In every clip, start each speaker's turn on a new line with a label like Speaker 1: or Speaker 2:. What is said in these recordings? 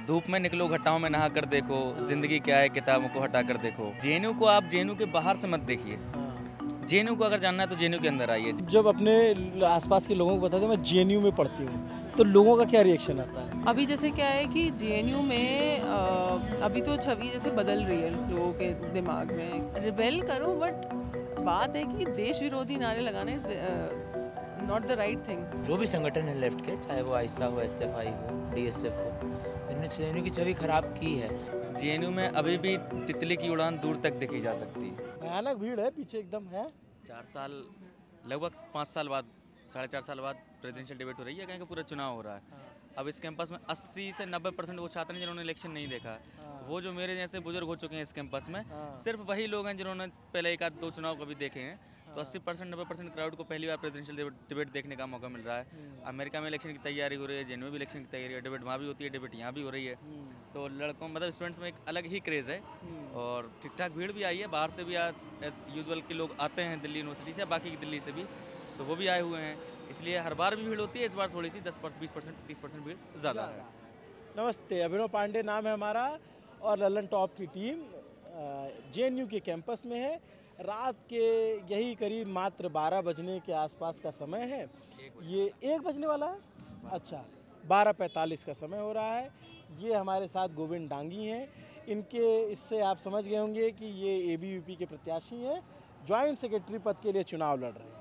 Speaker 1: धूप में निकलो घटाओं में नहा कर देखो, जिंदगी क्या है किताबों को हटा कर देखो। जेएनयू को आप जेएनयू के बाहर से मत देखिए, जेएनयू को अगर जानना है तो जेएनयू के अंदर आइए।
Speaker 2: जब अपने आसपास के लोगों को बताते हैं मैं जेएनयू में पढ़ती हूँ, तो लोगों का क्या रिएक्शन आता है?
Speaker 3: अभी जैसे क्या है कि जेएनयू में अभी तो छवि जैसे बदल रही है लोगों के दिमाग में। रिबेल करो, बट बात है कि देश विरोधी नारे लगाना is not the right thing.
Speaker 4: जो भी संगठन है लेफ्ट के, चाहे वो आइसा हो, एसएफआई हो, डीएसएफ हो, इन्होंने जेएनयू की छवि खराब की है।
Speaker 1: जेएनयू में अभी भी तितली की उड़ान दूर तक देखी जा सकती है।
Speaker 2: भयानक भीड़ है पीछे एकदम है।
Speaker 1: 4 साल, लगभग 5 साल बाद, 4.5 साल बाद प्रेसिडेंशियल डिबेट हो रही है, कहीं का पूरा चुनाव हो रहा है। अब इस कैंपस में 80 से 90% वो छात्र हैं जिन्होंने इलेक्शन नहीं देखा। वो जो मेरे जैसे बुजुर्ग हो चुके हैं इस कैंपस में, सिर्फ वही लोग हैं जिन्होंने पहले एक आध दो चुनाव कभी देखे हैं। तो 80% 90% क्राउड को पहली बार प्रेसिडेंशियल डिबेट देखने का मौका मिल रहा है। अमेरिका में इलेक्शन की तैयारी हो रही है, जेएनयू में भी इलेक्शन की तैयारी है, डिबेट वहाँ भी होती है, डिबेट यहाँ भी हो रही है। तो लड़कों मतलब स्टूडेंट्स में एक अलग ही क्रेज़ है और ठीक ठाक भीड़ भी आई है। बाहर से भी आज यूजुअल के लोग आते हैं दिल्ली यूनिवर्सिटी से, बाकी की दिल्ली से भी, तो वो भी आए हुए हैं। इसलिए हर बार भी भीड़ होती है, इस बार थोड़ी सी 10-20% 30% भीड़ ज़्यादा है।
Speaker 2: नमस्ते, अभिनव पांडे नाम है हमारा और ललन टॉप की टीम जेएनयू के कैंपस में है। रात के यही करीब मात्र 12 बजने के आसपास का समय है। ये 1 बजने वाला है, अच्छा 12:45 का समय हो रहा है। ये हमारे साथ गोविंद डांगी हैं। इनके इससे आप समझ गए होंगे कि ये एबीवीपी के प्रत्याशी हैं, ज्वाइंट सेक्रेटरी पद के लिए चुनाव लड़ रहे हैं।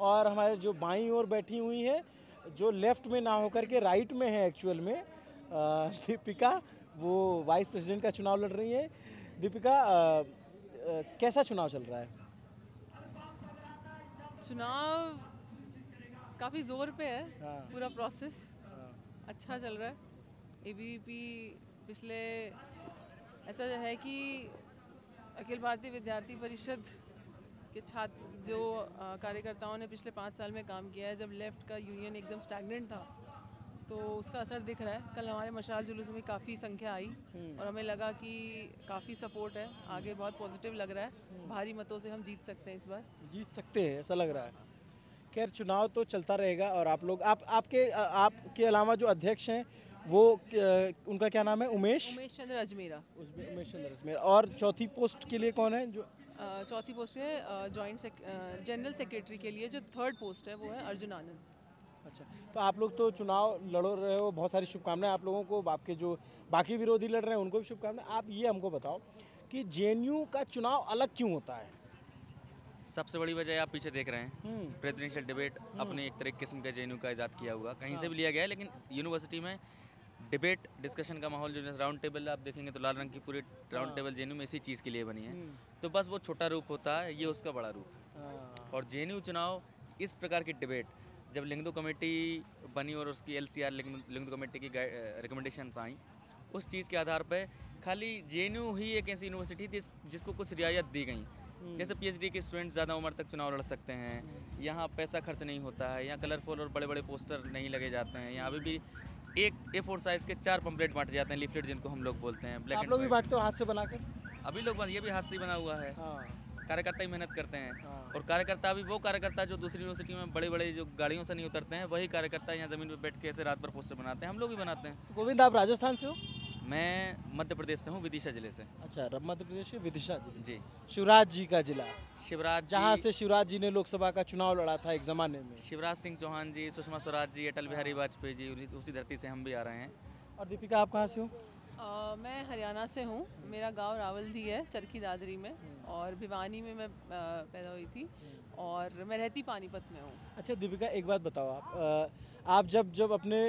Speaker 2: और हमारे जो बाईं ओर बैठी हुई है, जो लेफ्ट में ना होकर के राइट में है एक्चुअल में, दीपिका, वो वाइस प्रेसिडेंट का चुनाव लड़ रही है। दीपिका, कैसा चुनाव चल रहा है?
Speaker 3: चुनाव काफ़ी ज़ोर पे है।
Speaker 2: हाँ।
Speaker 3: पूरा प्रोसेस अच्छा चल रहा है। एबीवीपी पिछले ऐसा है कि अखिल भारतीय विद्यार्थी परिषद के छात्र जो कार्यकर्ताओं ने पिछले 5 साल में काम किया है, जब लेफ्ट का यूनियन एकदम स्टैग्नेंट था, तो उसका असर दिख रहा है। कल हमारे मशाल जुलूस में काफ़ी संख्या आई और हमें लगा कि काफ़ी सपोर्ट है, आगे बहुत पॉजिटिव लग रहा है। भारी मतों से हम जीत सकते हैं इस बार।
Speaker 2: जीत सकते हैं ऐसा लग रहा है। खैर, चुनाव तो चलता रहेगा और आप लोग आपके अलावा जो अध्यक्ष हैं वो उनका क्या नाम है? उमेश
Speaker 3: चंद्र अजमेरा।
Speaker 2: उमेश चंद्र अजमेरा। और चौथी पोस्ट के लिए कौन है? जो
Speaker 3: चौथी पोस्ट है जनरल सेक्रेटरी के लिए जो 3rd पोस्ट है वो है अर्जुन आनंद।
Speaker 2: अच्छा, तो आप लोग तो चुनाव लड़ रहे हो, बहुत सारी शुभकामनाएं आप लोगों को। आपके जो बाकी विरोधी लड़ रहे हैं उनको भी शुभकामनाएं। आप ये हमको बताओ कि जेएनयू का चुनाव अलग क्यों होता है?
Speaker 1: सबसे बड़ी वजह आप पीछे देख रहे हैं, प्रेसिडेंशियल डिबेट अपने एक तरह किस्म का जेएनयू का इजाद किया हुआ, कहीं से भी लिया गया है, लेकिन यूनिवर्सिटी में डिबेट डिस्कशन का माहौल, जो राउंड टेबल आप देखेंगे तो लाल रंग की पूरी राउंड टेबल जेएनयू में इसी चीज़ के लिए बनी है। तो बस वो छोटा रूप होता है, ये उसका बड़ा रूप है। और जेएनयू चुनाव इस प्रकार की डिबेट, जब लिंगदो कमेटी बनी और उसकी एलसीआर लिंगदो कमेटी की रिकमेंडेशंस आई, उस चीज़ के आधार पर खाली जेएनयू ही एक ऐसी यूनिवर्सिटी थी जिसको कुछ रियायत दी गई। जैसे पीएचडी के स्टूडेंट्स ज़्यादा उम्र तक चुनाव लड़ सकते हैं, यहाँ पैसा खर्च नहीं होता है, यहाँ कलरफुल और बड़े बड़े पोस्टर नहीं लगे जाते हैं, यहाँ अभी भी एक A4 साइज़ के 4 पंपलेट बांटे जाते हैं, लीफलेट जिनको हम लोग बोलते हैं।
Speaker 2: आप लोग भी बांटते हो हाथ से बनाकर?
Speaker 1: अभी लोग ये भी हाथ से ही बना हुआ है। कार्यकर्ता ही मेहनत करते हैं। और कार्यकर्ता भी वो कार्यकर्ता जो दूसरी यूनिवर्सिटी में बड़े बड़े जो गाड़ियों से नहीं उतरते हैं, वही कार्यकर्ता यहाँ ज़मीन पर बैठ के ऐसे रात भर पोस्टर बनाते हैं, हम लोग भी बनाते हैं।
Speaker 2: गोविंद, आप राजस्थान से हो?
Speaker 1: मैं मध्य प्रदेश से हूँ, विदिशा जिले से।
Speaker 2: अच्छा, मध्य प्रदेश के विदिशा जिले।
Speaker 1: जी।
Speaker 2: शिवराज जी का जिला,
Speaker 1: शिवराज,
Speaker 2: जहाँ से शिवराज जी ने लोकसभा का चुनाव लड़ा था एक ज़माने में।
Speaker 1: शिवराज सिंह चौहान जी, सुषमा स्वराज जी, अटल बिहारी वाजपेयी जी, उसी धरती से हम भी आ रहे हैं।
Speaker 2: और दीपिका, आप कहाँ से हो?
Speaker 3: मैं हरियाणा से हूँ। मेरा गांव रावलदी है, चरखी दादरी में, और भिवानी में मैं पैदा हुई थी और मैं रहती पानीपत में हूँ।
Speaker 2: अच्छा दीपिका, एक बात बताओ, आप जब अपने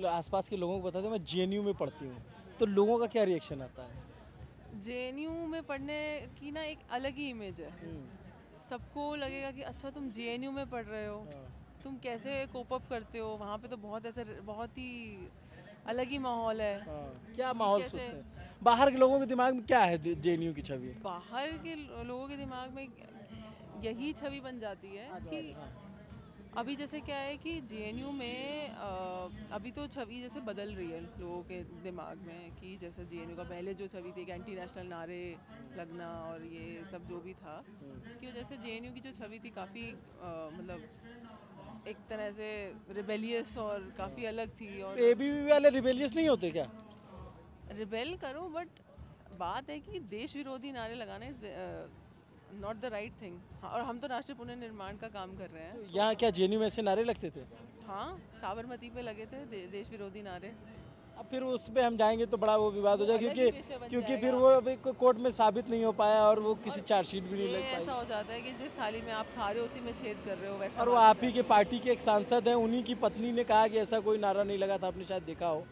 Speaker 2: आसपास के लोगों को बताते हो मैं जेएनयू में पढ़ती हूँ, तो लोगों का क्या रिएक्शन आता है?
Speaker 3: जेएनयू में पढ़ने की ना एक अलग ही इमेज है। सबको लगेगा कि अच्छा तुम जेएनयू में पढ़ रहे हो, तुम कैसे कोप अप करते हो, वहाँ पे तो बहुत ही अलग ही माहौल है।
Speaker 2: क्या माहौल सोचते हैं? बाहर के लोगों के दिमाग में क्या है जेएनयू की छवि?
Speaker 3: बाहर के लोगों के दिमाग में यही छवि बन जाती है कि अभी जैसे क्या है कि जेएनयू में अभी तो छवि जैसे बदल रही है लोगों के दिमाग में, कि जैसे जेएनयू का पहले जो छवि थी, एंटी नेशनल नारे लगना और ये सब जो भी था, उसकी वजह से जेएनयू की जो छवि थी काफ़ी मतलब एक तरह से रिबेलियस और काफ़ी अलग थी। और
Speaker 2: तो एबीवीपी वाले रिबेलियस नहीं होते क्या?
Speaker 3: रिबेल करो, बट बात है कि देश विरोधी नारे लगाना is not the right thing. और हम तो राष्ट्रीय पुनर्निर्माण का काम कर रहे हैं।
Speaker 2: यहाँ क्या जेएनयू में ऐसे नारे लगते थे?
Speaker 3: हाँ, साबरमती पे लगे थे देश विरोधी नारे।
Speaker 2: अब फिर उस पे हम जाएंगे तो बड़ा वो विवाद हो जाएगा,
Speaker 3: अलग ही विषय बन
Speaker 2: क्योंकि
Speaker 3: जाएगा।
Speaker 2: फिर वो अभी कोर्ट में साबित नहीं हो पाया और वो किसी चार्जशीट भी नहीं
Speaker 3: ये
Speaker 2: लग पाई।
Speaker 3: ऐसा हो जाता है कि जिस थाली में आप खा रहे हो उसी में छेद कर रहे हो, वैसा
Speaker 2: और वो
Speaker 3: बात हो
Speaker 2: आप ही के पार्टी के एक सांसद हैं, उन्हीं की पत्नी ने कहा कि ऐसा कोई नारा नहीं लगा था, आपने शायद देखा हो।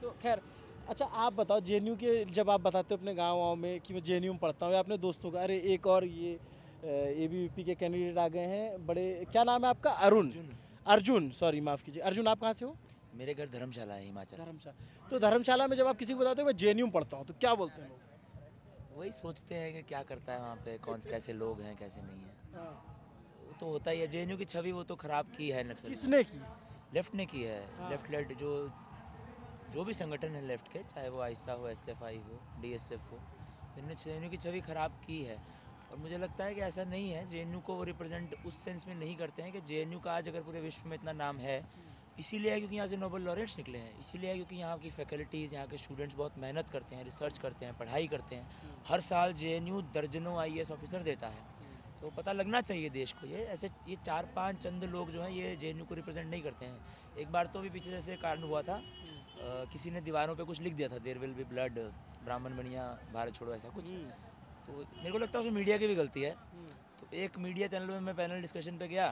Speaker 2: तो खैर, अच्छा आप बताओ, जेएनयू के जब आप बताते हो अपने गाँव में कि मैं जेएनयू में पढ़ता हूँ, या अपने दोस्तों का, अरे एक और ये एबीवीपी के कैंडिडेट आ गए हैं बड़े, क्या नाम है आपका? अर्जुन, सॉरी माफ़ कीजिए। अर्जुन, आप कहाँ से हो?
Speaker 4: मेरे घर धर्मशाला है, हिमाचल।
Speaker 2: धर्मशाला। तो धर्मशाला में जब आप किसी को बताते हो मैं जेएनयू में पढ़ता हूँ, तो क्या बोलते हैं लोग?
Speaker 4: वही सोचते हैं कि क्या करता है वहाँ पे, कौन कैसे लोग हैं कैसे नहीं है।
Speaker 2: हाँ।
Speaker 4: वो तो होता ही है, जेएनयू की छवि वो तो खराब की है नक्सल,
Speaker 2: किसने की?
Speaker 4: लेफ्ट ने की है।
Speaker 2: हाँ।
Speaker 4: लेफ्ट लेड जो भी संगठन है लेफ्ट के, चाहे वो आइसा हो, एसएफआई हो, डीएसएफ हो, इन्होंने जेएनयू की छवि खराब की है। और मुझे लगता है कि ऐसा नहीं है, जेएनयू को वो रिप्रेजेंट उस सेंस में नहीं करते हैं कि जेएनयू का आज अगर पूरे विश्व में इतना नाम है, इसीलिए है क्योंकि यहाँ से नोबेल लॉरेट्स निकले हैं, इसीलिए है क्योंकि यहाँ की फैकल्टीज़, यहाँ के स्टूडेंट्स बहुत मेहनत करते हैं, रिसर्च करते हैं, पढ़ाई करते हैं। हर साल जेएनयू दर्जनों आईएएस ऑफिसर देता है, तो पता लगना चाहिए देश को। ये ऐसे ये 4-5 चंद लोग जो हैं ये जेएनयू को रिप्रेजेंट नहीं करते हैं। एक बार तो भी पीछे जैसे कारण हुआ था, किसी ने दीवारों पे कुछ लिख दिया था, देयर विल बी ब्लड, ब्राह्मण बनिया भारत छोड़ो, ऐसा कुछ। तो मेरे को लगता है उसमें मीडिया की भी गलती है। तो एक मीडिया चैनल में मैं पैनल डिस्कशन पे गया,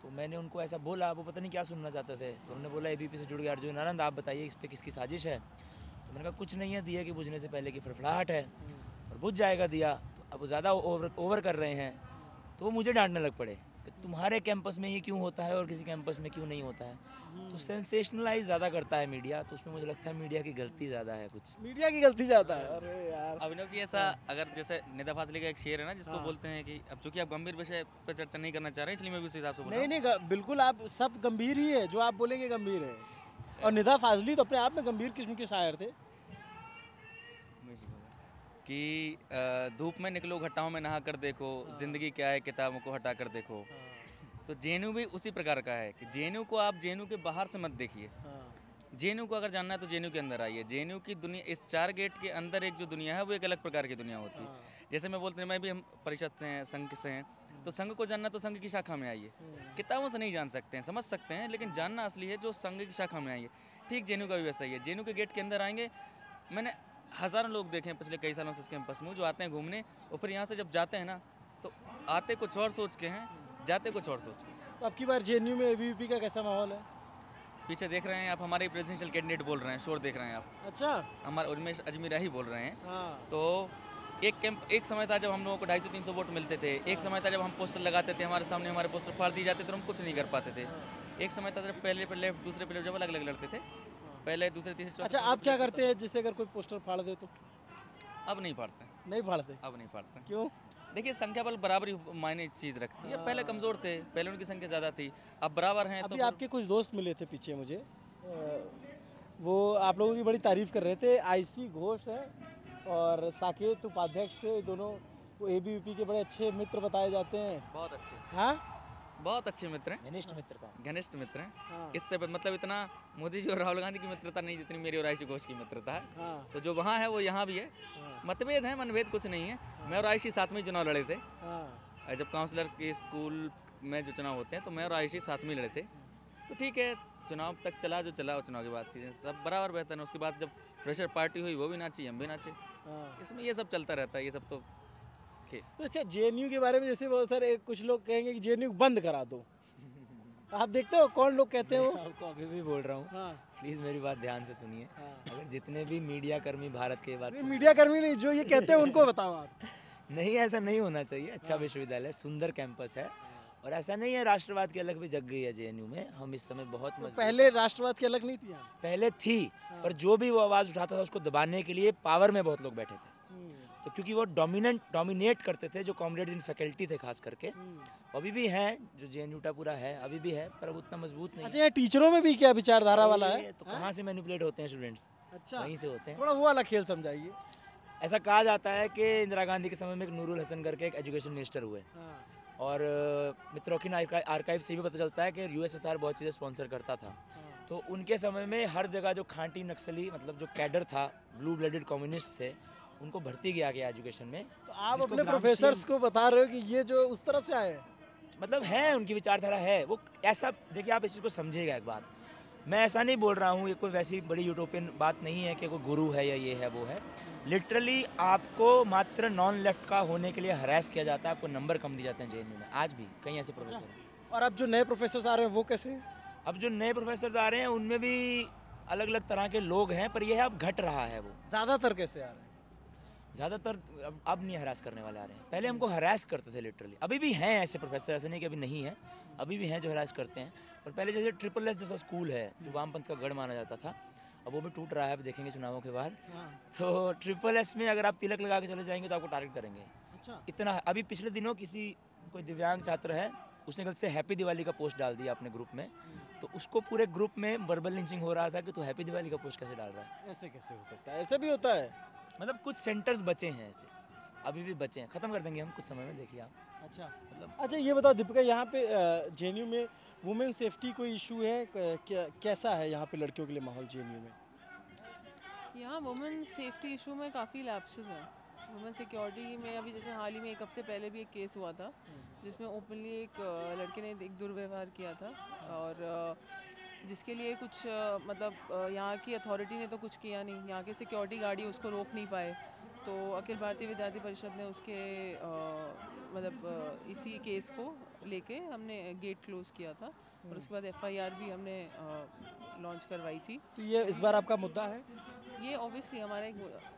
Speaker 4: तो मैंने उनको ऐसा बोला, वो पता नहीं क्या सुनना चाहते थे, तो उन्होंने बोला एबीपी से जुड़ गया अर्जुन आनंद, आप बताइए इस पर किसकी साजिश है। तो मैंने कहा कुछ नहीं है, दिया कि बुझने से पहले की फड़फड़ाहट है और बुझ जाएगा दिया। तो अब वो ज़्यादा ओवर कर रहे हैं, तो वो मुझे डांटने लग पड़े कि तुम्हारे कैंपस में ये क्यों होता है और किसी कैंपस में क्यों नहीं होता है। तो सेंसेशनलाइज ज़्यादा करता है मीडिया, तो उसमें मुझे लगता है मीडिया की गलती ज़्यादा है, कुछ
Speaker 2: मीडिया की गलती ज़्यादा है। अरे यार,
Speaker 1: अभिनव जी, ऐसा अगर जैसे निदा फाजली का एक शेर है ना, जिसको बोलते हैं कि अब चूंकि आप गंभीर विषय पर चर्चा नहीं करना चाह रहे, इसलिए मैं भी उस हिसाब से बोल रहा हूँ।
Speaker 2: नहीं, बिल्कुल आप सब गंभीर ही है, जो आप बोलेंगे गंभीर है। और निदा फाजली तो अपने आप में गंभीर किस्म के शायर थे।
Speaker 1: कि धूप में निकलो घटाओं में नहा कर देखो, जिंदगी क्या है किताबों को हटा कर देखो। तो जेएनयू भी उसी प्रकार का है कि जेएनयू को आप जेएनयू के बाहर से मत देखिए। जेएनयू को अगर जानना है तो जेएनयू के अंदर आइए। जेएनयू की दुनिया, इस 4 गेट के अंदर एक जो दुनिया है वो एक अलग प्रकार की दुनिया होती है। जैसे मैं बोलते हैं, मैं भी हम परिषद से हैं, संघ से हैं, तो संघ को जानना तो संघ की शाखा में आइए। किताबों से नहीं जान सकते हैं, समझ सकते हैं, लेकिन जानना असली है जो संघ की शाखा में आइए। ठीक जेएनयू का भी वैसा ही है। जेएनयू के गेट के अंदर आएंगे, मैंने हज़ारों लोग देखे हैं पिछले कई सालों से इस कैंपस में, जो आते हैं घूमने और फिर यहाँ से जब जाते हैं ना, तो आते कुछ और सोच के हैं, जाते कुछ और सोच के।
Speaker 2: तो अब की बार जेएनयू में एबीवीपी का कैसा माहौल है?
Speaker 1: पीछे देख रहे हैं आप, हमारे प्रेसिडेंशियल कैंडिडेट बोल रहे हैं, शोर देख रहे हैं आप।
Speaker 2: अच्छा।
Speaker 1: हमारे उर्मेश अजमीरा ही बोल रहे हैं।
Speaker 2: हाँ।
Speaker 1: तो एक समय था जब हम लोगों को 250-300 वोट मिलते थे। एक समय था जब हम पोस्टर लगाते थे, हमारे सामने हमारे पोस्टर फाड़ दिए जाते थे, हम कुछ नहीं कर पाते थे। एक समय था जब पहले पर लेफ्ट, दूसरे पर लेफ्ट, जब अलग अलग लड़ते थे, पहले दूसरे तीसरे चौथे।
Speaker 2: अच्छा, आप क्या करते हैं जिससे अगर कोई पोस्टर फाड़ दे तो?
Speaker 1: अब नहीं फाड़ते,
Speaker 2: नहीं फाड़ते?
Speaker 1: अब नहीं फाड़ते।
Speaker 2: क्यों?
Speaker 1: देखिए, संख्या बल बराबरी मायने चीज़ रखती है। पहले कमज़ोर थे, पहले उनकी संख्या ज़्यादा थी, अब बराबर हैं।
Speaker 2: अभी
Speaker 1: तो
Speaker 2: आपके कुछ दोस्त मिले थे पीछे मुझे, वो आप लोगों की बड़ी तारीफ कर रहे थे। आईसी घोष है और साकेत उपाध्यक्ष थे, दोनों वो एबीवीपी के बड़े अच्छे मित्र बताए जाते हैं।
Speaker 1: बहुत अच्छे,
Speaker 2: हाँ,
Speaker 1: बहुत अच्छे मित्र हैं,
Speaker 4: घनिष्ठ मित्रता।
Speaker 1: घनिष्ठ मित्र हैं।
Speaker 2: हाँ,
Speaker 1: इससे मतलब इतना मोदी जी और राहुल गांधी की मित्रता नहीं जितनी मेरी और आयशी घोष की मित्रता है।
Speaker 2: हाँ,
Speaker 1: तो जो वहाँ है वो यहाँ भी है।
Speaker 2: हाँ,
Speaker 1: मतभेद है, मनभेद कुछ नहीं है। मैं और आयशी साथ में ही चुनाव लड़े थे।
Speaker 2: हाँ।
Speaker 1: जब काउंसलर के स्कूल में जो चुनाव होते हैं तो मैं और आयशी साथ में ही लड़े थे। तो ठीक है, चुनाव तक चला जो चला, और चुनाव के बाद चीज़ें सब बराबर बेहतर है। उसके बाद जब फ्रेशर पार्टी हुई, वो भी नाची, हम भी नाचे।
Speaker 2: हाँ।
Speaker 1: इसमें ये सब चलता रहता है, ये सब तो
Speaker 2: तो अच्छा, जेएनयू के बारे में जैसे बहुत सारे कुछ लोग कहेंगे कि जेएनयू बंद करा दो, आप देखते हो कौन लोग कहते हो?
Speaker 4: मैं आपको अभी भी बोल रहा हूँ,
Speaker 2: हाँ,
Speaker 4: प्लीज़ मेरी बात ध्यान से सुनिए।
Speaker 2: हाँ।
Speaker 4: अगर जितने भी मीडिया कर्मी भारत के बात
Speaker 2: मीडिया कर्मी नहीं, जो ये कहते हैं उनको बताओ आप।
Speaker 4: नहीं, ऐसा नहीं होना चाहिए। अच्छा विश्वविद्यालय, सुंदर कैंपस है, और ऐसा नहीं है राष्ट्रवाद की अलग भी जग गई है जेएनयू में। हम इस समय बहुत
Speaker 2: तो
Speaker 4: मजबूत,
Speaker 2: पहले राष्ट्रवाद की अलग नहीं थी यहाँ?
Speaker 4: पहले थी, पर जो भी वो आवाज़ उठाता था उसको दबाने के लिए पावर में बहुत लोग बैठे थे। तो क्योंकि वो डोमिनेट करते थे, जो कॉमरेड्स इन फैकल्टी थे खास करके, अभी भी हैं, जो जेएनयू पूरा है अभी भी है, पर अब उतना मजबूत नहीं
Speaker 2: अच्छा, यहाँ टीचरों में भी क्या विचारधारा वाला है?
Speaker 4: तो कहाँ से मैनिपुलेट होते हैं स्टूडेंट्स?
Speaker 2: अच्छा,
Speaker 4: वहीं से होते हैं।
Speaker 2: थोड़ा वो वाला खेल समझाइए।
Speaker 4: ऐसा कहा जाता है कि इंदिरा गांधी के समय में एक नूरुल हसन करके एक एजुकेशन मिनिस्टर हुए,
Speaker 2: हाँ,
Speaker 4: और मित्रों आर्काइव से भी पता चलता है कि यूएसएसआर बहुत चीज़ें स्पॉन्सर करता था।
Speaker 2: हाँ,
Speaker 4: तो उनके समय में हर जगह जो खांटी नक्सली, मतलब जो कैडर था ब्लू ब्लडेड कम्युनिस्ट थे उनको भर्ती किया गया एजुकेशन में।
Speaker 2: तो आप
Speaker 4: जिसको
Speaker 2: अपने
Speaker 4: ग्रामशी
Speaker 2: प्रोफेसर्स को बता रहे हो कि ये जो उस तरफ से आए हैं?
Speaker 4: मतलब है, उनकी विचारधारा है वो ऐसा। देखिए आप इस चीज़ को समझिएगा एक बात, मैं ऐसा नहीं बोल रहा हूँ, ये कोई वैसी बड़ी यूटोपियन बात नहीं है कि कोई गुरु है या ये है वो है। लिटरली आपको मात्र नॉन लेफ्ट का होने के लिए हरास किया जाता है, आपको नंबर कम दिए जाते हैं जेएनयू में, आज भी कई ऐसे प्रोफेसर हैं।
Speaker 2: और अब जो नए प्रोफेसर्स आ रहे हैं वो कैसे हैं?
Speaker 4: अब जो नए प्रोफेसर आ रहे हैं उनमें भी अलग अलग तरह के लोग हैं, पर यह अब घट रहा है। वो
Speaker 2: ज़्यादातर कैसे आ रहे हैं?
Speaker 4: ज़्यादातर अब नहीं हरास करने वाले आ रहे हैं। पहले हमको हरास करते थे लिटरली, अभी भी हैं ऐसे प्रोफेसर, ऐसे नहीं कि अभी नहीं है, अभी भी हैं जो हरास करते हैं। पर पहले जैसे ट्रिपल एस जैसा स्कूल है जो वामपंथ का गढ़ माना जाता था, अब वो भी टूट रहा है, अब देखेंगे चुनावों के बाद। तो ट्रिपल एस में अगर आप तिलक लगा के चले जाएंगे तो आपको टारगेट करेंगे।
Speaker 2: अच्छा।
Speaker 4: इतना अभी पिछले दिनों किसी कोई दिव्यांग छात्र है, उसने गलती से हैप्पी दिवाली का पोस्ट डाल दिया अपने ग्रुप में, तो उसको पूरे ग्रुप में वर्बल लिंचिंग हो रहा था कि तू हैप्पी दिवाली का पोस्ट कैसे डाल रहा है।
Speaker 2: ऐसे कैसे हो सकता है? ऐसे भी होता है?
Speaker 4: मतलब कुछ सेंटर्स बचे हैं ऐसे, अभी भी बचे हैं, ख़त्म कर देंगे हम कुछ समय में, देखिए आप।
Speaker 2: अच्छा।
Speaker 4: मतलब
Speaker 2: अच्छा ये बताओ दीपिका, यहाँ पे जेएनयू में वुमेन सेफ्टी कोई इशू है? कैसा है यहाँ पे लड़कियों के लिए माहौल जेएनयू में?
Speaker 3: यहाँ वुमेन सेफ्टी इशू में काफ़ी लैप्सेस हैं। वुमेन सिक्योरिटी में अभी जैसे हाल ही में एक हफ्ते पहले भी एक केस हुआ था जिसमें ओपनली एक लड़के ने एक दुर्व्यवहार किया था, और जिसके लिए कुछ मतलब यहाँ की अथॉरिटी ने तो कुछ किया नहीं, यहाँ के सिक्योरिटी गार्ड ही उसको रोक नहीं पाए। तो अखिल भारतीय विद्यार्थी परिषद ने उसके मतलब इसी केस को लेके हमने गेट क्लोज किया था, और उसके बाद एफआईआर भी हमने लॉन्च करवाई थी।
Speaker 2: तो ये इस बार आपका मुद्दा है?
Speaker 3: ये ऑब्वियसली हमारा एक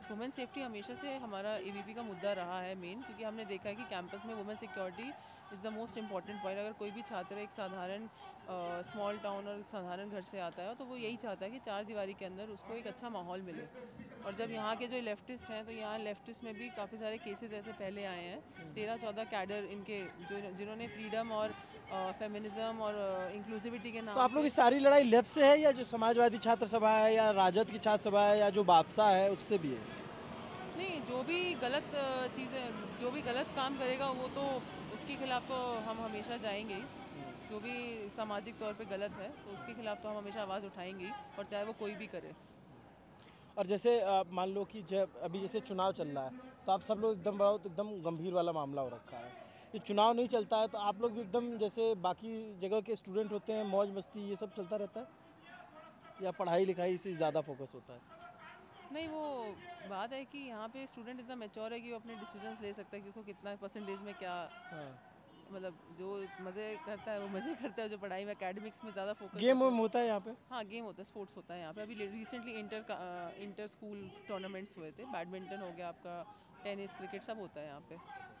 Speaker 3: वुमेन सेफ्टी हमेशा से हमारा एबीपी का मुद्दा रहा है मेन, क्योंकि हमने देखा है कि कैंपस में women security is the most important point. अगर कोई भी छात्र एक साधारण स्मॉल टाउन और साधारण घर से आता है तो वो यही चाहता है कि चार दीवारी के अंदर उसको एक अच्छा माहौल मिले। और जब यहाँ के जो लेफ्टिस्ट हैं, तो यहाँ लेफ्टिस्ट में भी काफ़ी सारे केसेस ऐसे पहले आए हैं, 13-14 कैडर इनके जो जिन्होंने फ्रीडम और फेमिनिज्म और इंक्लूसिविटी के नाम
Speaker 2: तो आप लोग
Speaker 3: पे-
Speaker 2: की सारी लड़ाई लेफ्ट से है, या जो समाजवादी छात्र सभा है या राजद की छात्र सभा है या जो बापसा है उससे भी है?
Speaker 3: नहीं, जो भी गलत चीज़ें, जो भी गलत काम करेगा वो तो उसके खिलाफ तो हम हमेशा जाएंगे ही। जो भी सामाजिक तौर पे गलत है तो उसके खिलाफ तो हम हमेशा आवाज़ उठाएंगे ही, और चाहे वो कोई भी करे।
Speaker 2: और जैसे मान लो कि जब अभी जैसे चुनाव चल रहा है तो आप सब लोग एकदम बहुत एकदम गंभीर वाला मामला हो रखा है। ये चुनाव नहीं चलता है तो आप लोग भी एकदम जैसे बाकी जगह के स्टूडेंट होते हैं, मौज मस्ती ये सब चलता रहता है, या पढ़ाई लिखाई से ज़्यादा फोकस होता है?
Speaker 3: नहीं, वो बात है कि यहाँ पे स्टूडेंट इतना मैच्योर है कि वो अपने डिसीजंस ले सकता है कि उसको कितना परसेंटेज में क्या,
Speaker 2: हाँ।
Speaker 3: मतलब जो मज़े करता है वो मज़े करता है, जो पढ़ाई में एकेडमिक्स में ज़्यादा फोकस
Speaker 2: गेम वेम होता है यहाँ पे?
Speaker 3: हाँ, गेम होता है, स्पोर्ट्स होता है यहाँ पे। अभी रिसेंटली इंटर स्कूल टूर्नामेंट्स हुए थे, बैडमिंटन हो गया आपका, टेनिस, क्रिकेट सब होता है यहाँ पे।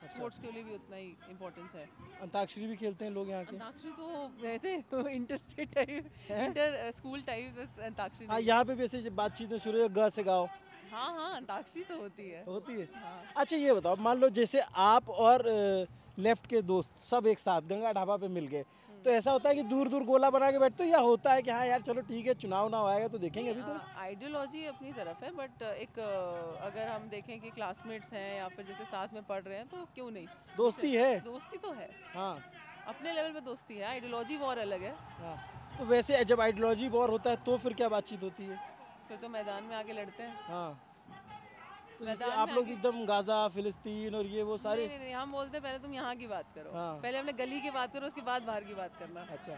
Speaker 3: स्पोर्ट्स के लिए भी उतना ही इम्पोर्टेंस है।
Speaker 2: अंताक्षरी भी खेलते हैं लोग यहाँ के?
Speaker 3: अंताक्षरी तो वैसे inter state type, inter school type antakshari
Speaker 2: हाँ,
Speaker 3: नहीं।
Speaker 2: यहाँ पे भी ऐसे बातचीत में शुरू ग से गाओ
Speaker 3: हाँ हाँ, अंताक्षरी तो होती है।
Speaker 2: होती है।
Speaker 3: हाँ।
Speaker 2: अच्छा ये बताओ, मान लो जैसे आप और लेफ्ट के दोस्त सब एक साथ गंगा ढाबा पे मिल गए, तो ऐसा होता है कि दूर दूर गोला बना के बैठते हो, या होता है कि हाँ यार चलो ठीक है चुनाव ना आएगा तो देखेंगे अभी तो?
Speaker 3: आइडियोलॉजी अपनी तरफ है, बट एक अगर हम देखें कि क्लासमेट्स हैं या फिर जैसे साथ में पढ़ रहे हैं तो क्यों नहीं,
Speaker 2: दोस्ती है?
Speaker 3: दोस्ती तो है,
Speaker 2: हाँ
Speaker 3: अपने लेवल पे दोस्ती है, आइडियोलॉजी वॉर अलग है।
Speaker 2: हाँ। तो वैसे जब आइडियोलॉजी वॉर होता है तो फिर क्या बातचीत होती है?
Speaker 3: फिर तो मैदान में आके लड़ते हैं।
Speaker 2: हाँ, तो जैसे
Speaker 3: मैदान
Speaker 2: आप
Speaker 3: में
Speaker 2: लोग
Speaker 3: आके-
Speaker 2: एकदम गाजा फिलिस्तीन और ये वो सारे?
Speaker 3: नहीं, नहीं नहीं, हम बोलते हैं पहले तुम यहाँ की बात करो,
Speaker 2: हाँ।
Speaker 3: पहले अपने गली की बात करो, उसके बाद बाहर की बात करना।
Speaker 2: अच्छा,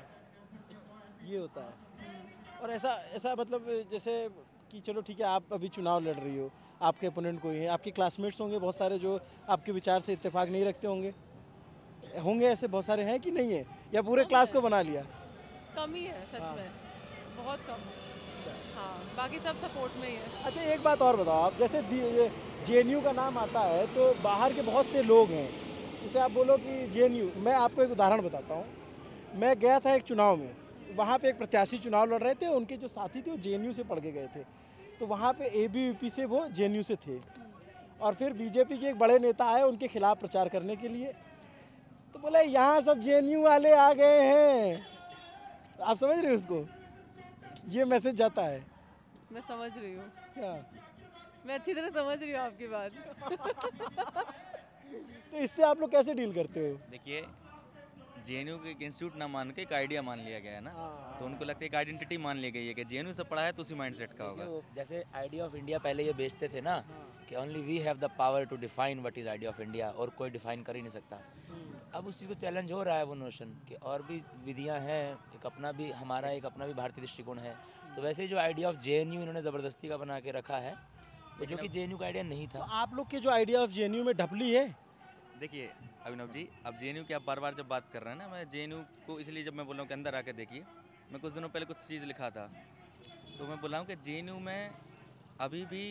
Speaker 2: ये होता है। और ऐसा ऐसा मतलब जैसे कि चलो ठीक है आप अभी चुनाव लड़ रही हो, आपके ओपोनेंट कोई है, आपके क्लासमेट्स होंगे बहुत सारे जो आपके विचार से इत्तेफाक नहीं रखते होंगे, होंगे ऐसे बहुत सारे हैं कि नहीं है, या पूरे
Speaker 3: हाँ,
Speaker 2: क्लास
Speaker 3: है।
Speaker 2: को बना लिया?
Speaker 3: कम ही है सच
Speaker 2: हाँ।
Speaker 3: में, बहुत कम।
Speaker 2: अच्छा।
Speaker 3: हाँ, बाकी सब सपोर्ट में ही है।
Speaker 2: अच्छा एक बात और बताओ आप, जैसे जेएनयू का नाम आता है तो बाहर के बहुत से लोग हैं, जैसे आप बोलो कि जेएनयू, मैं आपको एक उदाहरण बताता हूँ। मैं गया था एक चुनाव में, वहाँ पे एक प्रत्याशी चुनाव लड़ रहे थे, उनके जो साथी थे वो जेएनयू से पढ़ के गए थे, तो वहाँ पे एबीवीपी से वो जेएनयू से थे, और फिर बीजेपी के एक बड़े नेता आए उनके खिलाफ प्रचार करने के लिए, तो बोले यहाँ सब जेएनयू वाले आ गए हैं। आप समझ रहे हो उसको? ये मैसेज जाता है।
Speaker 3: मैं समझ रही हूँ,
Speaker 2: हाँ।
Speaker 3: मैं अच्छी तरह समझ रही हूँ आपकी बात।
Speaker 2: तो इससे आप लोग कैसे डील करते हो?
Speaker 1: देखिए, जेएनयू के एक इंस्टीट्यूट ना मान के एक आइडिया मान लिया गया है ना, तो उनको लगता है एक आइडेंटिटी मान ली गई है कि जेएनयू से पढ़ा है तो उसी माइंडसेट का होगा।
Speaker 4: जैसे आइडिया ऑफ इंडिया पहले ये बेचते थे ना कि only we have the power to define what is idea of India, और कोई डिफाइन कर ही नहीं सकता। अब उस चीज़ को चैलेंज हो रहा है वो नोशन कि और भी विधियां हैं, एक अपना भी हमारा एक अपना भी भारतीय दृष्टिकोण है। तो वैसे ही जो आइडिया ऑफ जेएनयू इन्होंने ज़बरदस्ती का बना के रखा है, वो जो कि जेएनयू का आइडिया नहीं
Speaker 2: तो
Speaker 4: था।
Speaker 2: आप लोग के जो आइडिया ऑफ जेएनयू में ढपली है।
Speaker 1: देखिए अभिनव जी, अब जेएनयू की आप बार बार जब बात कर रहे हैं ना, मैं जेएनयू को इसलिए जब मैं बोल रहा हूँ कि अंदर आके देखिए, मैं कुछ दिनों पहले कुछ चीज़ लिखा था, तो मैं बोल रहा हूँ कि जेएनयू में अभी भी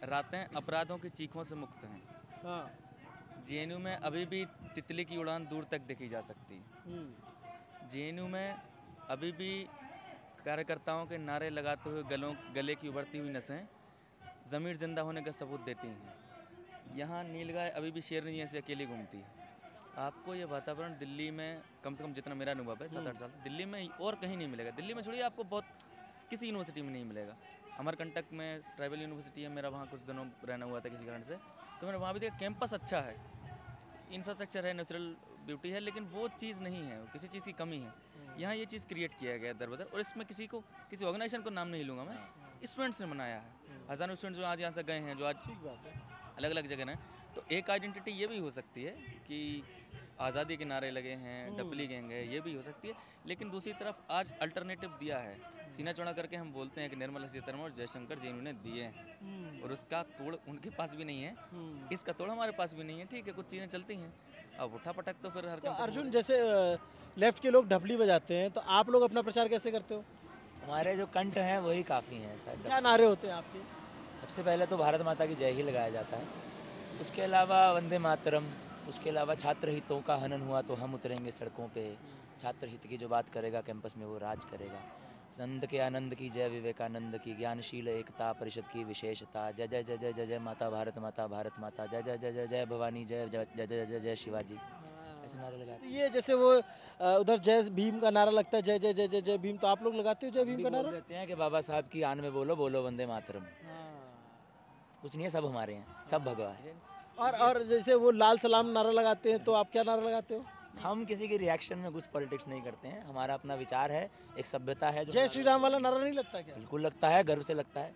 Speaker 1: रातें अपराधों की चीखों से मुक्त हैं।
Speaker 2: हाँ।
Speaker 1: जेएनयू में अभी भी तितली की उड़ान दूर तक देखी जा सकती। जेएनयू में अभी भी कार्यकर्ताओं के नारे लगाते हुए गले की उभरती हुई नसें ज़मीर जिंदा होने का सबूत देती हैं। यहाँ नीलगाय अभी भी शेरनी ऐसे अकेली घूमती है। आपको ये वातावरण दिल्ली में कम से कम जितना मेरा अनुभव है 7-8 साल से, दिल्ली में और कहीं नहीं मिलेगा। दिल्ली में छोड़िए, आपको बहुत किसी यूनिवर्सिटी में नहीं मिलेगा। अमरकंटक में ट्राइबल यूनिवर्सिटी है, मेरा वहाँ कुछ दिनों रहना हुआ था किसी कारण से, तो मैंने वहाँ भी देखा कैंपस अच्छा है, इंफ्रास्ट्रक्चर है, नेचुरल ब्यूटी है, लेकिन वो चीज़ नहीं है, किसी चीज़ की कमी है। यहाँ ये चीज़ क्रिएट किया गया है दर बदर, और इसमें किसी ऑर्गेनाइजेशन को नाम नहीं लूँगा मैं, स्टूडेंट्स ने बनाया है। हज़ारों स्टूडेंट्स जो आज यहाँ से गए हैं, जो आज
Speaker 2: ठीक बात है।
Speaker 1: अलग अलग जगह हैं, तो एक आइडेंटिटी ये भी हो सकती है कि आज़ादी के नारे लगे हैं, डपली गैंग है, ये भी हो सकती है। लेकिन दूसरी तरफ आज अल्टरनेटिव दिया है, सीना चौड़ा करके हम बोलते हैं कि निर्मला सीतारमण और जयशंकर जी ने दिए हैं, और उसका तोड़ उनके पास भी नहीं है, इसका तोड़ हमारे पास भी नहीं है। ठीक है, कुछ चीज़ें चलती हैं, अब उठा पटक तो फिर हर
Speaker 2: तो
Speaker 1: कंपनी
Speaker 2: अर्जुन, जैसे लेफ्ट के लोग ढपली बजाते हैं, तो आप लोग अपना प्रचार कैसे करते हो?
Speaker 4: हमारे जो कंठ हैं वही काफ़ी हैं शायद।
Speaker 2: क्या नारे होते हैं आपके?
Speaker 4: सबसे पहले तो भारत माता की जय ही लगाया जाता है, उसके अलावा वंदे मातरम, उसके अलावा छात्र हितों का हनन हुआ तो हम उतरेंगे सड़कों पे, छात्र हित की जो बात करेगा कैंपस में वो राज करेगा, संत के आनंद की जय, विवेकानंद की, ज्ञानशील एकता परिषद की विशेषता, जय जय जय जय जय जय माता भारत माता, भारत माता, जय जय जय जय जय भवानी, जय जय जय जय जय जय शिवाजी, ऐसे नारे लगाते हैं।
Speaker 2: ये जैसे वो उधर जय भीम का नारा लगता है, जय जय जय जय जय भीम, तो आप लोग लगाते हो जय भीम का नारा?
Speaker 4: कहते हैं कि बाबा साहब की आन में बोलो बोलो वंदे मातरम, कुछ नहीं है, सब हमारे हैं, सब भगवान है।
Speaker 2: और जैसे वो लाल सलाम नारा लगाते हैं, तो आप क्या नारा लगाते हो?
Speaker 4: हम किसी के रिएक्शन में कुछ पॉलिटिक्स नहीं करते हैं, हमारा अपना विचार है, एक सभ्यता है।
Speaker 2: जय श्री राम वाला नारा नहीं लगता क्या?
Speaker 4: बिल्कुल लगता है, गर्व से लगता है।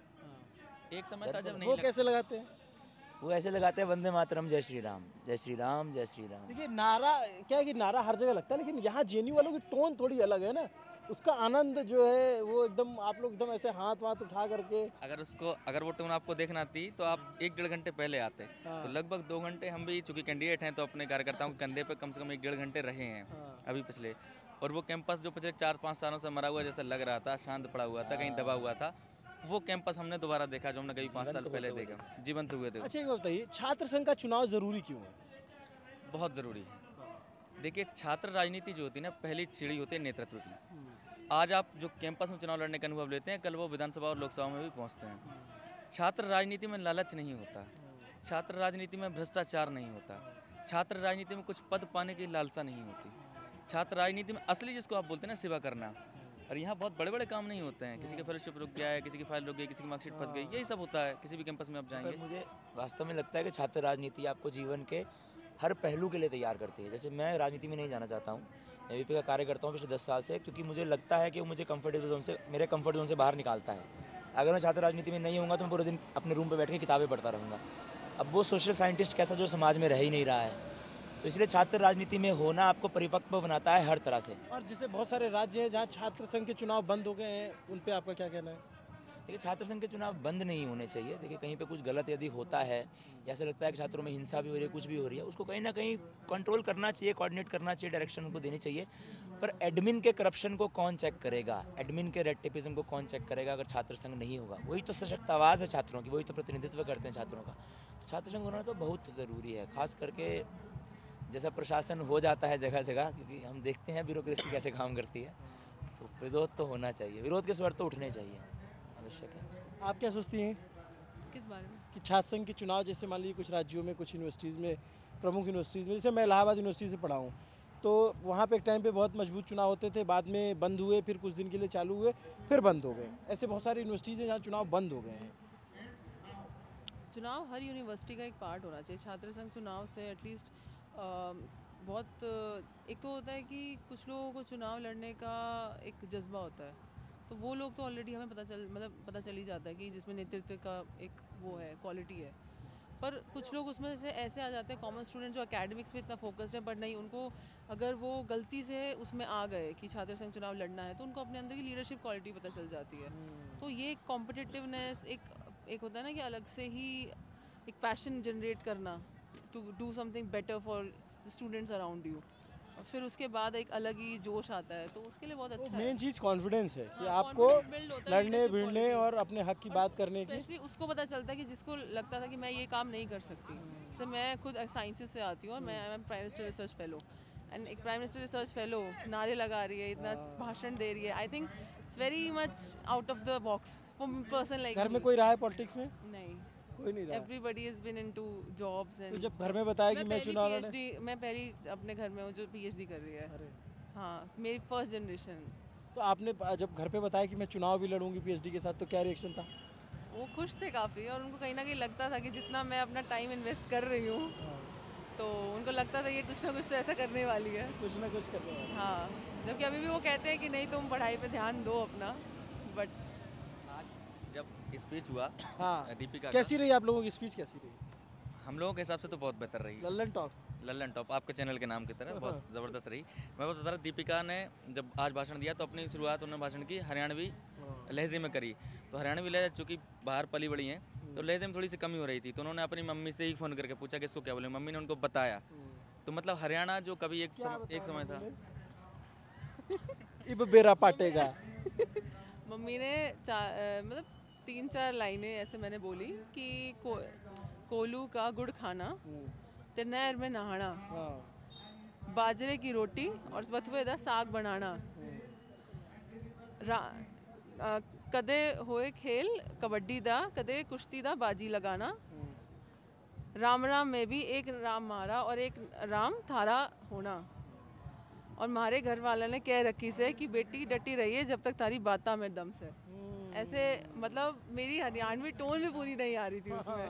Speaker 1: एक समय था जब नहीं
Speaker 2: वो
Speaker 1: लग...
Speaker 2: कैसे लगाते हैं?
Speaker 4: वो ऐसे लगाते हैं वंदे मातरम, जय श्री राम, जय श्री राम, जय श्री राम।
Speaker 2: देखिए, नारा क्या है कि नारा हर जगह लगता है, लेकिन यहाँ जेएनयू वालों की टोन थोड़ी अलग है ना, उसका आनंद जो है वो एकदम, आप लोग एकदम ऐसे हाथ वाथ उठा करके।
Speaker 1: अगर वो टोन आपको देखना थी तो आप 1-1.5 घंटे पहले आते, तो लगभग 2 घंटे हम भी चूंकि कैंडिडेट हैं तो अपने कार्यकर्ताओं के कंधे पे कम से कम 1-1.5 घंटे रहे हैं अभी पिछले। और वो कैंपस जो पिछले 4-5 सालों से मरा हुआ जैसा लग रहा था, शांत पड़ा हुआ था, कहीं दबा हुआ था, वो कैंपस हमने दोबारा देखा जो हमने कभी 5 साल पहले देखा, जीवंत हुए थे।
Speaker 2: अच्छा, एक बात बताइए, छात्र संघ का चुनाव जरूरी क्यों है?
Speaker 1: बहुत ज़रूरी है। देखिए, छात्र राजनीति जो होती है ना, पहली सीढ़ी होती है नेतृत्व की। आज आप जो कैंपस में चुनाव लड़ने का अनुभव लेते हैं, कल वो विधानसभा और लोकसभा में भी पहुंचते हैं। छात्र राजनीति में लालच नहीं होता, छात्र राजनीति में भ्रष्टाचार नहीं होता, छात्र राजनीति में कुछ पद पाने की लालसा नहीं होती, छात्र राजनीति में असली जिसको आप बोलते हैं ना, सेवा करना। और यहाँ बहुत बड़े बड़े काम नहीं होते हैं, किसी का फेलोशिप रुक गया है, किसी की फाइल रुक गई, किसी की मार्कशीट फंस गई, यही सब होता है किसी भी कैंपस में आप जाएंगे।
Speaker 4: मुझे वास्तव में लगता है कि छात्र राजनीति आपको जीवन के हर पहलू के लिए तैयार करती है। जैसे मैं राजनीति में नहीं जाना चाहता हूँ, मैं वीपी का कार्य करता हूँ पिछले 10 साल से, क्योंकि मुझे लगता है कि वो मुझे मेरे कंफर्ट जोन से बाहर निकालता है। अगर मैं छात्र राजनीति में नहीं होऊंगा तो मैं पूरे दिन अपने रूम पे बैठ के किताबें पढ़ता रहूँगा। अब वो सोशल साइंटिस्ट कैसा जो समाज में रह ही नहीं रहा है, तो इसलिए छात्र राजनीति में होना आपको परिपक्व बनाता है हर तरह से।
Speaker 2: और जैसे बहुत सारे राज्य हैं जहाँ छात्र संघ के चुनाव बंद हो गए हैं, उन पे आपका क्या कहना है?
Speaker 4: देखिए, छात्र संघ के चुनाव बंद नहीं होने चाहिए। देखिए, कहीं पे कुछ गलत यदि होता है, जैसे लगता है कि छात्रों में हिंसा भी हो रही है, कुछ भी हो रही है, उसको कहीं ना कहीं कंट्रोल करना चाहिए, कोऑर्डिनेट करना चाहिए, डायरेक्शन उनको देनी चाहिए। पर एडमिन के करप्शन को कौन चेक करेगा, एडमिन के रेड को कौन चेक करेगा अगर छात्र संघ नहीं होगा? वही तो सशक्त आवाज़ है छात्रों की, वही तो प्रतिनिधित्व करते हैं छात्रों का। तो छात्र संघ होना तो बहुत ज़रूरी है, खास करके जैसा प्रशासन हो जाता है जगह जगह, क्योंकि हम देखते हैं ब्यूरोक्रेसी कैसे काम करती है, तो विरोध तो होना चाहिए, विरोध के स्वर तो उठने चाहिए, आवश्यक है।
Speaker 2: आप क्या सोचती हैं
Speaker 3: किस बारे में?
Speaker 2: कि छात्र संघ के चुनाव, जैसे मान लीजिए कुछ राज्यों में, कुछ यूनिवर्सिटीज़ में, प्रमुख यूनिवर्सिटीज़ में, जैसे मैं इलाहाबाद यूनिवर्सिटी से पढ़ा हूँ, तो वहाँ पे एक टाइम पे बहुत मजबूत चुनाव होते थे, बाद में बंद हुए, फिर कुछ दिन के लिए चालू हुए, फिर बंद हो गए। ऐसे बहुत सारी यूनिवर्सिटीज़ हैं जहाँ चुनाव बंद हो गए हैं।
Speaker 3: चुनाव हर यूनिवर्सिटी का एक पार्ट होना चाहिए। छात्र संघ चुनाव से एटलीस्ट बहुत एक तो होता है कि कुछ लोगों को चुनाव लड़ने का एक जज्बा होता है, तो वो लोग तो ऑलरेडी हमें पता चल ही जाता है कि जिसमें नेतृत्व का एक वो है, क्वालिटी है। पर कुछ लोग उसमें से ऐसे आ जाते हैं, कॉमन स्टूडेंट जो एकेडमिक्स में इतना फोकस्ड है, बट नहीं, उनको अगर वो गलती से उसमें आ गए कि छात्र संघ चुनाव लड़ना है, तो उनको अपने अंदर की लीडरशिप क्वालिटी पता चल जाती है। तो ये कॉम्पिटिटिवनेस एक होता है ना कि अलग से ही एक पैशन जनरेट करना to do something better for the students around you, और फिर उसके बाद एक अलग ही जोश आता है, तो उसके लिए बहुत अच्छा है।
Speaker 2: मेन चीज़ कॉन्फिडेंस है कि
Speaker 3: हाँ,
Speaker 2: आपको
Speaker 3: confidence build होता है
Speaker 2: लड़ने
Speaker 3: leadership
Speaker 2: भिड़ने
Speaker 3: quality।
Speaker 2: और अपने हक की बात करने की।
Speaker 3: स्पेशली उसको पता चलता है कि जिसको लगता था कि मैं ये काम नहीं कर सकती। जैसे मैं खुद साइंसेस से आती हूँ और मैं prime minister research fellow, and एक प्राइम मिनिस्टर रिसर्च फेलो नारे लगा रही है, इतना भाषण दे रही है, I think it's very much out of the box for person like
Speaker 2: घर में कोई रहा है पॉलिटिक्स में?
Speaker 3: नहीं,
Speaker 2: कोई नहीं रहा।
Speaker 3: Everybody has been into jobs
Speaker 2: तो
Speaker 3: एंड
Speaker 2: जब घर में बताया कि मैं चुनाव लड़ने,
Speaker 3: मैं पहली अपने घर में हूँ जो पीएचडी कर रही है।
Speaker 2: अरे
Speaker 3: हाँ, मेरी फर्स्ट जनरेशन।
Speaker 2: तो आपने जब घर पे बताया कि मैं चुनाव भी लड़ूंगी पीएचडी के साथ, तो क्या रिएक्शन था?
Speaker 3: वो खुश थे काफ़ी, और उनको कहीं ना कहीं लगता था कि जितना मैं अपना टाइम इन्वेस्ट कर रही हूँ, तो उनको लगता था ये कुछ ना कुछ तो ऐसा करने वाली है।
Speaker 2: कुछ ना कुछ कर रहे हैं।
Speaker 3: हाँ, जबकि अभी भी वो कहते हैं कि नहीं, तुम पढ़ाई पे ध्यान दो अपना, बट
Speaker 1: जब स्पीच हुआ
Speaker 2: हाँ,
Speaker 1: दीपिका का,
Speaker 2: कैसी रही आप लोगों की स्पीच, कैसी रही?
Speaker 1: हम लोगों के हिसाब से तो बहुत बेहतर रही।
Speaker 2: लल्लन टॉप।
Speaker 1: लल्लन टॉप आपके चैनल के नाम की तरह बहुत ज़बरदस्त रही। मैं बता रहा, दीपिका ने जब आज भाषण दिया तो अपनी शुरुआत उन्होंने भाषण की हरियाणवी लहजे में करी। तो हरियाणवी लहजा चूँकि बाहर पली बड़ी हैं, तो लहजे में थोड़ी सी कमी हो रही थी, तो उन्होंने अपनी मम्मी से ही फ़ोन करके पूछा कि इसको क्या बोले, मम्मी ने उनको बताया। तो मतलब हरियाणा जो कभी एक समय था,
Speaker 2: इब बेरा पाटेगा।
Speaker 3: मम्मी ने मतलब 3-4 लाइनें ऐसे मैंने बोली कि कोलू का गुड़ खाना, तिरनैर में नहाना, बाजरे की रोटी और बथुए दा साग बनाना, कदे होए खेल कबड्डी दा, कदे कुश्ती दा बाजी लगाना, राम राम में भी एक राम मारा और एक राम थारा होना, और हमारे घर वाला ने कह रखी से कि बेटी डटी रहिए जब तक तारी बाता में दम से। ऐसे मतलब मेरी हरियाणवी टोन भी पूरी नहीं आ रही थी उसमें,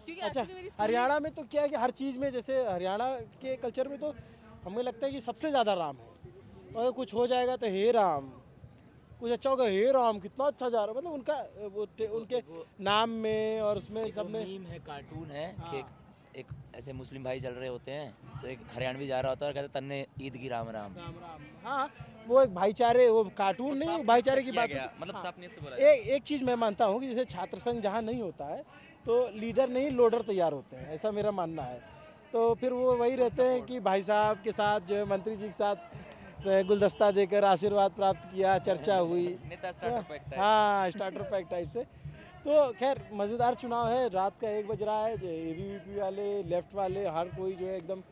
Speaker 3: क्योंकि
Speaker 2: अच्छा,
Speaker 3: actually मेरी
Speaker 2: हरियाणा में तो क्या है कि हर चीज़ में, जैसे हरियाणा के कल्चर में तो हमें लगता है कि सबसे ज़्यादा राम है, तो अगर कुछ हो जाएगा तो हे राम, कुछ अच्छा होगा हे राम, कितना अच्छा जा रहा है, मतलब उनका उनके नाम में और उसमें सब में।
Speaker 4: मीम है, कार्टून है कि एक ऐसे मुस्लिम भाई चल रहे होते हैं, तो एक हरियाणवी जा रहा होता है और कहता है तन्ने ईद की राम राम।
Speaker 2: हाँ, वो एक भाईचारे, वो कार्टून नहीं, भाईचारे की बात
Speaker 1: गया, मतलब साफ नीयत से बोला।
Speaker 2: एक चीज़ मैं मानता हूँ कि जैसे छात्र संघ जहाँ नहीं होता है तो लीडर नहीं लोडर तैयार होते हैं, ऐसा मेरा मानना है। तो फिर वो वही रहते हैं कि भाई साहब के साथ जो है मंत्री जी के साथ गुलदस्ता देकर आशीर्वाद प्राप्त किया, चर्चा हुई,
Speaker 1: नेता स्टार्टर पैक टाइप।
Speaker 2: हाँ, स्टार्टर पैक टाइप से। तो खैर मज़ेदार चुनाव है, रात का 1 बज रहा है, जो ABVP वाले, लेफ्ट वाले, हर कोई जो है एकदम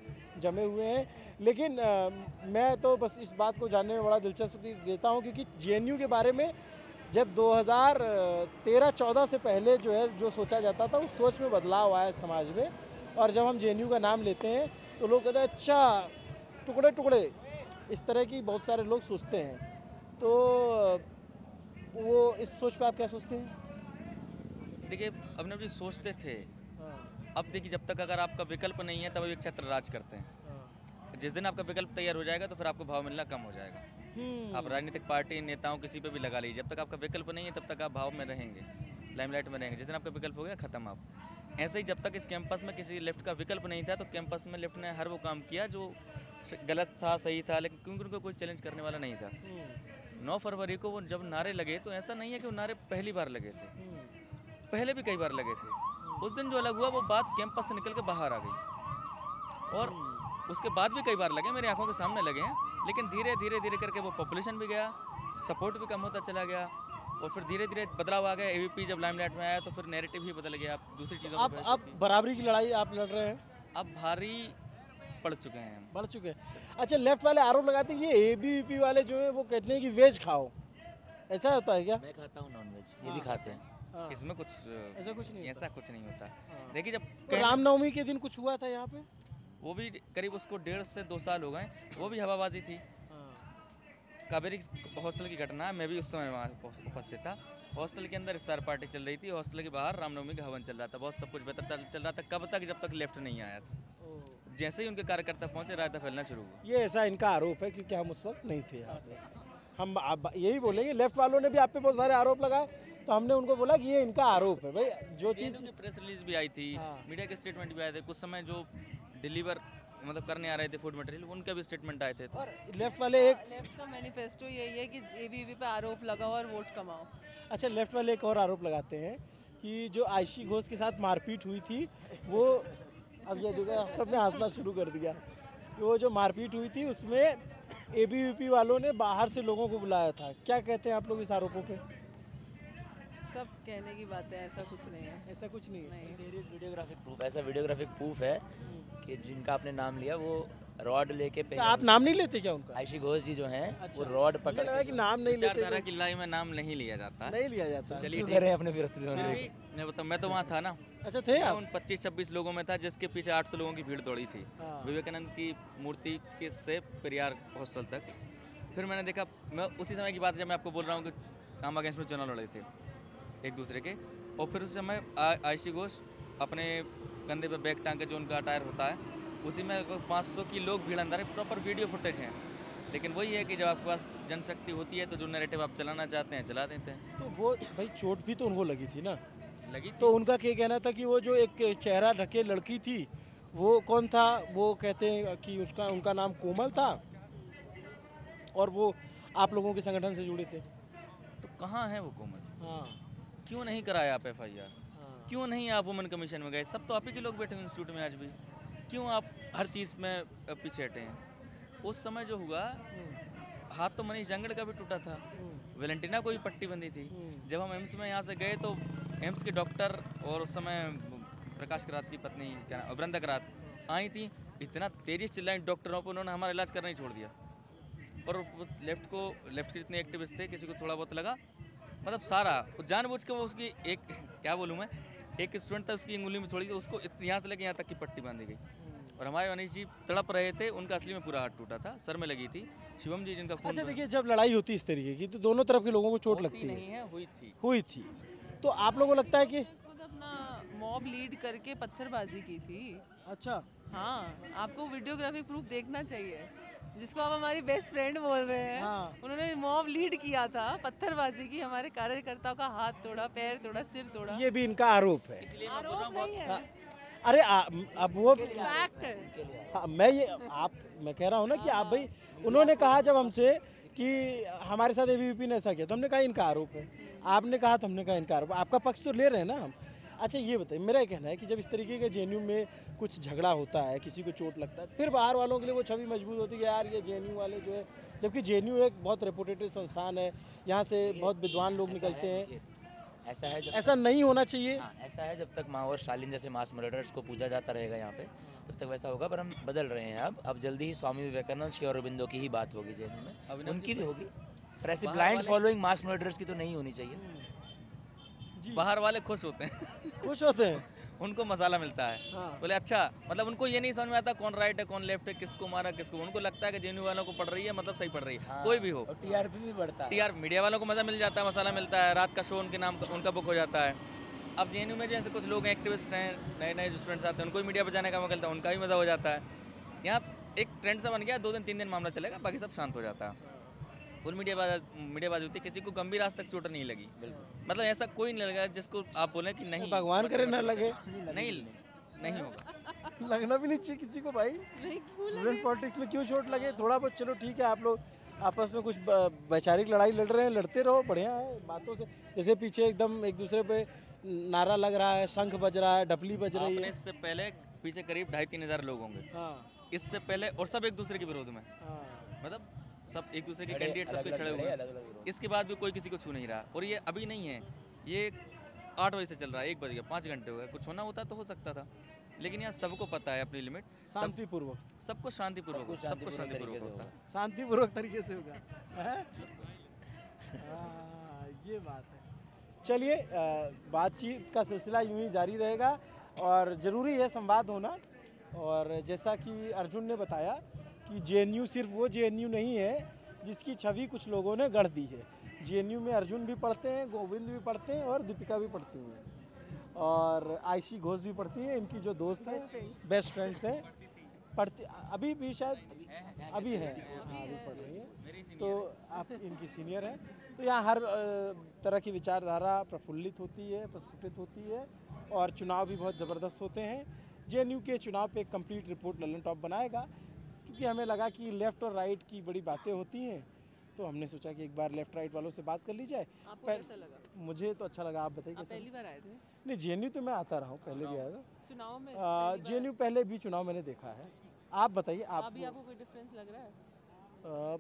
Speaker 2: जमे हुए हैं। लेकिन मैं तो बस इस बात को जानने में बड़ा दिलचस्पी लेता हूँ, क्योंकि JNU के बारे में जब 2013-14 से पहले जो है जो सोचा जाता था, उस सोच में बदलाव आया समाज में, और जब हम JNU का नाम लेते हैं तो लोग कहते हैं अच्छा टुकड़े टुकड़े, इस तरह की बहुत सारे लोग सोचते हैं। तो वो इस सोच पे आप क्या सोचते हैं?
Speaker 1: देखिए, अपने अपनी सोचते थे, अब देखिए जब तक अगर आपका विकल्प नहीं है तब एक क्षेत्र राज करते हैं। जिस दिन आपका विकल्प तैयार हो जाएगा तो फिर आपको भाव मिलना कम हो जाएगा। आप राजनीतिक पार्टी नेताओं किसी पे भी लगा लीजिए, जब तक आपका विकल्प नहीं है तब तक आप भाव में रहेंगे, लाइमलाइट में रहेंगे। जिस दिन आपका विकल्प हो गया खत्म आप। ऐसे ही जब तक इस कैंपस में किसी लेफ्ट का विकल्प नहीं था, तो कैंपस में लेफ्ट ने हर वो काम किया जो गलत था, सही था, लेकिन क्योंकि उनको कोई चैलेंज करने वाला नहीं था। 9 फरवरी को वो जब नारे लगे, तो ऐसा नहीं है कि वो नारे पहली बार लगे थे, पहले भी कई बार लगे थे। उस दिन जो अलग हुआ वो बात कैंपस से निकल के बाहर आ गई, और उसके बाद भी कई बार लगे, मेरी आंखों के सामने लगे हैं। लेकिन धीरे धीरे धीरे करके वो पॉपुलेशन भी गया, सपोर्ट भी कम होता चला गया, और फिर धीरे धीरे बदलाव आ गया। AVP जब लाइमलाइट में आया तो फिर नैरेटिव ही बदल गया, आप दूसरी चीज़ों
Speaker 2: अब बराबरी की लड़ाई आप लड़ रहे हैं,
Speaker 1: अब भारी पड़ चुके हैं हम।
Speaker 2: बढ़ चुके हैं। अच्छा, लेफ्ट वाले आरोप लगाते हैं ये ABVP वाले जो है वो कहते हैं कि वेज खाओ, ऐसा होता है क्या?
Speaker 4: मैं खाता हूँ नॉनवेज, ये भी खाते हैं।
Speaker 1: इसमें कुछ
Speaker 2: ऐसा कुछ नहीं
Speaker 1: ऐसा कुछ नहीं होता। देखिए, जब
Speaker 2: तो रामनवमी के दिन कुछ हुआ था यहाँ पे,
Speaker 1: वो भी करीब उसको 1.5 से 2 साल हो गए, वो भी हवाबाजी थी। कावेरी हॉस्टल की घटना, मैं भी उस समय वहाँ उपस्थित था। हॉस्टल के अंदर इफ्तार पार्टी चल रही थी, हॉस्टल के बाहर रामनवमी का हवन चल रहा था, बहुत सब कुछ बेहतर चल रहा था। कब तक? जब तक लेफ्ट नहीं आया था। जैसे ही उनके कार्यकर्ता पहुंचे, रायता फैलना शुरू हुआ।
Speaker 2: ये ऐसा इनका आरोप है क्योंकि हम उस वक्त नहीं थे यहाँ पे। हम यही बोलेंगे, लेफ्ट वालों ने भी आप पे बहुत सारे आरोप लगाए, तो हमने उनको बोला कि ये इनका आरोप है भाई। जो चीज़
Speaker 1: की प्रेस रिलीज भी आई थी,
Speaker 2: हाँ।
Speaker 1: मीडिया के स्टेटमेंट भी आए थे, कुछ समय जो डिलीवर मतलब करने आ रहे थे फूड मटेरियल, उनका भी स्टेटमेंट आए थे।
Speaker 2: और लेफ्ट वाले एक
Speaker 3: लेफ्ट का मैनिफेस्टो यही है कि एबीवीपी पे आरोप लगाओ और वोट कमाओ।
Speaker 2: अच्छा, लेफ्ट वाले एक और आरोप लगाते हैं कि जो आयशी घोष के साथ मारपीट हुई थी वो, अब ये देखा सबने हंसना शुरू कर दिया, वो जो मारपीट हुई थी उसमें एबीवीपी वालों ने बाहर से लोगों को बुलाया था। क्या कहते हैं आप लोग इस आरोपों पे?
Speaker 3: सब कहने की बात है, ऐसा कुछ नहीं है।
Speaker 2: ऐसा कुछ नहीं है।
Speaker 3: नहीं।
Speaker 4: वीडियोग्राफिक प्रूफ, ऐसा वीडियोग्राफिक प्रूफ है कि जिनका आपने नाम लिया वो रॉड लेके
Speaker 2: तो आप नाम नहीं लेते क्या उनका?
Speaker 4: आयशी घोष जी जो हैं
Speaker 2: अच्छा।
Speaker 4: वो रॉड
Speaker 2: मुझे
Speaker 4: पकड़
Speaker 2: लगा कि नाम नहीं लेते
Speaker 1: विचारधारा की लड़ाई में नाम नहीं लिया जाता।
Speaker 2: नहीं लिया जाता।
Speaker 1: चलिए
Speaker 4: क्यों
Speaker 1: ठीक
Speaker 4: कर रहे
Speaker 1: है।
Speaker 4: हैं अपने विरोध
Speaker 1: फिर भी मैं बताऊँ, मैं तो वहाँ था ना।
Speaker 2: अच्छा, थे
Speaker 1: मैं
Speaker 2: आप?
Speaker 1: उन 25-26 लोगों में था जिसके पीछे 800 लोगों की भीड़ दौड़ी थी
Speaker 2: हाँ।
Speaker 1: विवेकानंद की मूर्ति के से पेरियार हॉस्टल तक। फिर मैंने देखा, मैं उसी समय की बात है जब मैं आपको बोल रहा हूँ कि हम अगेंस्ट में चुनाव लड़े थे एक दूसरे के, और फिर उस समय आयशी घोष अपने कंधे पे बैग टांग के, जो उनका अटायर होता है, उसी में 500 की लोग भीड़ अंदर है। प्रॉपर वीडियो फुटेज हैं। लेकिन वही है कि जब आपके पास जनशक्ति होती है तो जो नैरेटिव आप चलाना चाहते हैं चला देते हैं।
Speaker 2: तो वो भाई चोट भी तो उनको लगी थी ना।
Speaker 1: लगी
Speaker 2: तो उनका क्या कहना था कि वो जो एक चेहरा ढके लड़की थी वो कौन था? वो कहते हैं कि उनका नाम कोमल था और वो आप लोगों के संगठन से जुड़े थे।
Speaker 1: तो कहाँ है वो कोमल?
Speaker 2: हाँ,
Speaker 1: क्यों नहीं कराया आप FIR?
Speaker 2: हाँ।
Speaker 1: क्यों नहीं आप वुमेन कमीशन में गए? सब तो आप ही के लोग बैठे हैं इंस्टीट्यूट में आज भी। क्यों आप हर चीज़ में पीछे हटे हैं? उस समय जो हुआ, हाथ तो मनीष जंगड़ का भी टूटा था, वेलेंटिना को भी पट्टी बंधी थी। जब हम एम्स में यहाँ से गए तो एम्स के डॉक्टर और उस समय प्रकाश करात की पत्नी क्या नाम, वृंदा करात आई थी, इतना तेजी से चिल्लाई डॉक्टरों पर, उन्होंने हमारा इलाज करना ही छोड़ दिया। और लेफ्ट के जितने एक्टिविस्ट थे, किसी को थोड़ा बहुत लगा, मतलब सारा जानबूझ के वो उसकी एक क्या बोलूँ मैं, एक स्टूडेंट था उसकी अंगुली में छोड़ी थी, उसको यहाँ से लेके यहाँ तक की पट्टी बांधी गई। और हमारे मनीष जी तड़प रहे थे, उनका असली में पूरा हाथ टूटा था, सर में लगी थी। शिवम जी जिनका खून
Speaker 2: अच्छा देखिए, जब लड़ाई होती इस तरीके की तो दोनों तरफ के लोगों को चोट
Speaker 1: होती
Speaker 2: लगती
Speaker 1: नहीं
Speaker 2: है।
Speaker 1: है,
Speaker 2: हुई थी। तो आप लोगों को लगता है कि
Speaker 3: खुद अपना मॉब लीड करके पत्थरबाजी की थी।
Speaker 2: अच्छा,
Speaker 3: हाँ, आपको वीडियोग्राफी प्रूफ देखना चाहिए। जिसको आप हमारी बेस्ट फ्रेंड बोल रहे हैं,
Speaker 2: हाँ।
Speaker 3: उन्होंने मॉब लीड किया था, पत्थरबाजी की, हमारे कार्यकर्ताओं का हाथ तोड़ा, पैर तोड़ा, सिर तोड़ा।
Speaker 2: ये भी इनका आरोप है।
Speaker 1: इसलिए मैं बोल रहा
Speaker 3: आरोप
Speaker 1: हूँ
Speaker 3: नहीं है,
Speaker 2: अरे अब वो
Speaker 3: फैक्ट है।
Speaker 2: हाँ, मैं कह रहा हूँ ना कि आप भाई, उन्होंने कहा जब हमसे कि हमारे साथ एबीवीपी ने ऐसा किया तो हमने कहा इनका आरोप है। आपने कहा तो हमने कहा इनका आरोप। आपका पक्ष तो ले रहे हैं ना हम। अच्छा ये बताइए, मेरा ये कहना है कि जब इस तरीके का जेएनयू में कुछ झगड़ा होता है, किसी को चोट लगता है, फिर बाहर वालों के लिए वो छवि मजबूत होती है कि यार ये जेएनयू वाले जो है, जबकि जेएनयू एक बहुत रेपुटेटेड संस्थान है, यहाँ से बहुत विद्वान लोग निकलते हैं।
Speaker 4: ऐसा है
Speaker 2: ऐसा नहीं होना चाहिए।
Speaker 4: हाँ, ऐसा है, जब तक माओ और स्टालिन जैसे मास मर्डरर्स को पूजा जाता रहेगा यहाँ पे, तब तक वैसा होगा। पर हम बदल रहे हैं। अब जल्दी ही स्वामी विवेकानंद, श्री अरबिंदो की ही बात होगी जेएनयू में, उनकी भी होगी। पर ऐसी ब्लाइंड फॉलोइंग मास मर्डरर्स की तो नहीं होनी चाहिए।
Speaker 1: बाहर वाले खुश होते हैं
Speaker 2: खुश होते हैं।
Speaker 1: उनको मसाला मिलता है।
Speaker 2: हाँ।
Speaker 1: बोले अच्छा, मतलब उनको ये नहीं समझ में आता कौन राइट है कौन लेफ्ट है, किसको मारा किसको। उनको लगता है कि जेएनयू वालों को पड़ रही है, मतलब सही पड़ रही है। कोई भी हो,
Speaker 4: और टीआरपी भी बढ़ता है।
Speaker 1: TR मीडिया वालों को मज़ा मिल जाता है, मसाला मिलता है, रात का शो उनके नाम का उनका बुक हो जाता है। अब जेएनयू में जैसे कुछ लोग एक्टिविस्ट हैं, नए जो स्टूडेंट्स आते हैं, उनको भी मीडिया पर जाने का मौका मिलता है, उनका भी मज़ा हो जाता है। यहाँ एक ट्रेंड सा बन गया, 2 दिन 3 दिन मामला चलेगा, बाकी सब शांत हो जाता है। फुल मीडियाबाजी होती है, किसी को गंभीर आज तक चोट नहीं लगी। मतलब ऐसा कोई नहीं लगा जिसको आप बोलें कि नहीं,
Speaker 2: भगवान करे ना लगे।
Speaker 1: नहीं होगा।
Speaker 2: लगना भी नहीं चाहिए किसी को भाई।
Speaker 3: नहीं, क्यों
Speaker 2: स्टूडेंट पॉलिटिक्स में क्यों चोट लगे? थोड़ा बहुत चलो ठीक है, आप लोग आपस में कुछ वैचारिक लड़ाई लड़ रहे हैं, लड़ते रहो, बढ़िया है बातों से। जैसे पीछे एकदम एक दूसरे पे नारा लग रहा है, शंख बज रहा है, डपली बज रही है।
Speaker 1: इससे पहले पीछे करीब 2,500-3 हज़ार लोग होंगे।
Speaker 2: हाँ,
Speaker 1: इससे पहले, और सब एक दूसरे के विरोध में,
Speaker 2: हाँ।
Speaker 1: मतलब सब एक दूसरे के कैंडिडेट सबके खड़े हुए हैं। इसके बाद भी कोई किसी को छू नहीं रहा। और ये अभी नहीं है, ये 8 बजे से चल रहा है, 1 बज गया, 5 घंटे हो गए। कुछ होना होता तो हो सकता था, लेकिन यहाँ सबको पता है अपनी लिमिट।
Speaker 2: शांतिपूर्वक,
Speaker 1: सबको शांतिपूर्वक होता है।
Speaker 2: शांतिपूर्वक तरीके से होगा। हैं? हाँ, ये बात है। चलिए, बातचीत का सिलसिला यूं ही जारी रहेगा और ज़रूरी है संवाद होना। और जैसा कि अर्जुन ने बताया कि जेएनयू सिर्फ वो जेएनयू नहीं है जिसकी छवि कुछ लोगों ने गढ़ दी है। जेएनयू में अर्जुन भी पढ़ते हैं, गोविंद भी पढ़ते हैं और दीपिका भी पढ़ती हैं और आयशी घोष भी पढ़ती हैं। इनकी जो दोस्त हैं, बेस्ट फ्रेंड्स हैं, पढ़ती अभी भी शायद अभी है, हाँ अभी पढ़ रही है, तो आप इनकी सीनियर हैं। तो यहाँ हर तरह की विचारधारा प्रफुल्लित होती है, प्रस्फुटित होती है और चुनाव भी बहुत ज़बरदस्त होते हैं। जेएनयू के चुनाव पे एक कंप्लीट रिपोर्ट ललन टॉप बनाएगा, क्योंकि हमें लगा कि लेफ़्ट और राइट की बड़ी बातें होती हैं, तो हमने सोचा कि एक बार लेफ़्ट राइट वालों से बात कर ली जाए।
Speaker 3: आपको कैसा लगा?
Speaker 2: मुझे तो अच्छा लगा, आप बताइए
Speaker 3: आप
Speaker 2: कैसा?
Speaker 3: पहली बार आए थे
Speaker 2: नहीं, जेएनयू तो मैं आता रहा हूँ, पहले भी आया था।
Speaker 3: चुनाव में? पहली बार?
Speaker 2: जेएनयू पहले भी चुनाव मैंने देखा है। आप बताइए, आप
Speaker 3: अभी आपको कोई डिफरेंस लग रहा है?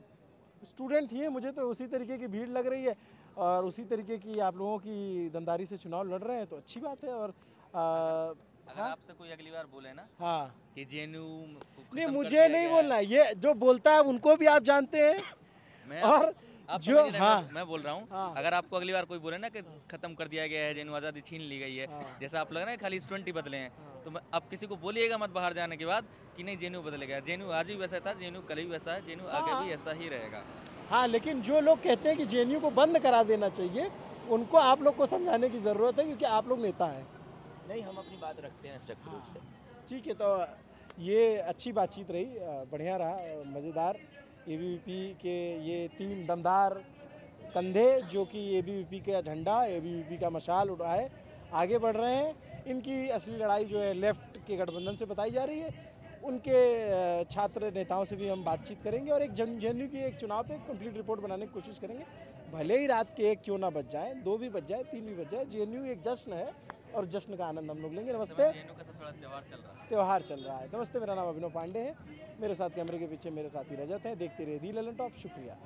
Speaker 2: स्टूडेंट ही है, मुझे तो उसी तरीके की भीड़ लग रही है और उसी तरीके की आप लोगों की दमदारी से चुनाव लड़ रहे हैं, तो अच्छी बात है। और
Speaker 1: अगर आपसे कोई अगली बार बोले ना
Speaker 2: हाँ,
Speaker 1: कि जेएनयू
Speaker 2: नहीं मुझे नहीं बोलना, ये जो बोलता है उनको भी आप जानते हैं।
Speaker 1: मैं
Speaker 2: और
Speaker 1: आप
Speaker 2: जो
Speaker 1: समझ रहे हैं,
Speaker 2: हाँ
Speaker 1: मैं बोल रहा हूँ
Speaker 2: हाँ।
Speaker 1: अगर आपको अगली बार कोई बोले ना कि खत्म कर दिया गया है, जेएनयू आज़ादी छीन ली गई है,
Speaker 2: हाँ।
Speaker 1: जैसा आप लग रहा है खाली स्टूडेंट ही बदले हैं, तो अब किसी को बोलिएगा मत बाहर जाने के बाद कि नहीं जेएनयू बदलेगा। जेएनयू आज भी वैसा था, जेएनयू कल भी वैसा है, जेएनयू आगे भी ऐसा ही रहेगा।
Speaker 2: हाँ, लेकिन जो लोग कहते हैं कि जेएनयू को बंद करा देना चाहिए, उनको आप लोग को समझाने की ज़रूरत है, क्योंकि आप लोग नेता हैं।
Speaker 4: नहीं, हम अपनी बात रखते हैं स्ट्रक्चर रूप से।
Speaker 2: ठीक है, तो ये अच्छी बातचीत रही, बढ़िया रहा, मज़ेदार। एबीवीपी के ये 3 दमदार कंधे जो कि एबीवीपी का झंडा, एबीवीपी का मशाल उठाए आगे बढ़ रहे हैं। इनकी असली लड़ाई जो है लेफ़्ट के गठबंधन से बताई जा रही है। उनके छात्र नेताओं से भी हम बातचीत करेंगे और एक जेएनयू की एक चुनाव पे कंप्लीट रिपोर्ट बनाने की कोशिश करेंगे। भले ही रात के 1 क्यों ना बज जाए, 2 भी बज जाए, 3 भी बज जाए, जेएनयू एक जश्न है और जश्न का आनंद हम लोग लेंगे। नमस्ते।
Speaker 1: जेएनयू का सबसे बड़ा
Speaker 2: त्यौहार चल रहा है। नमस्ते, मेरा नाम अभिनव पांडे है, मेरे साथ कैमरे के पीछे मेरे साथी रजत है। देखते रहिए दी ललन टॉप। शुक्रिया।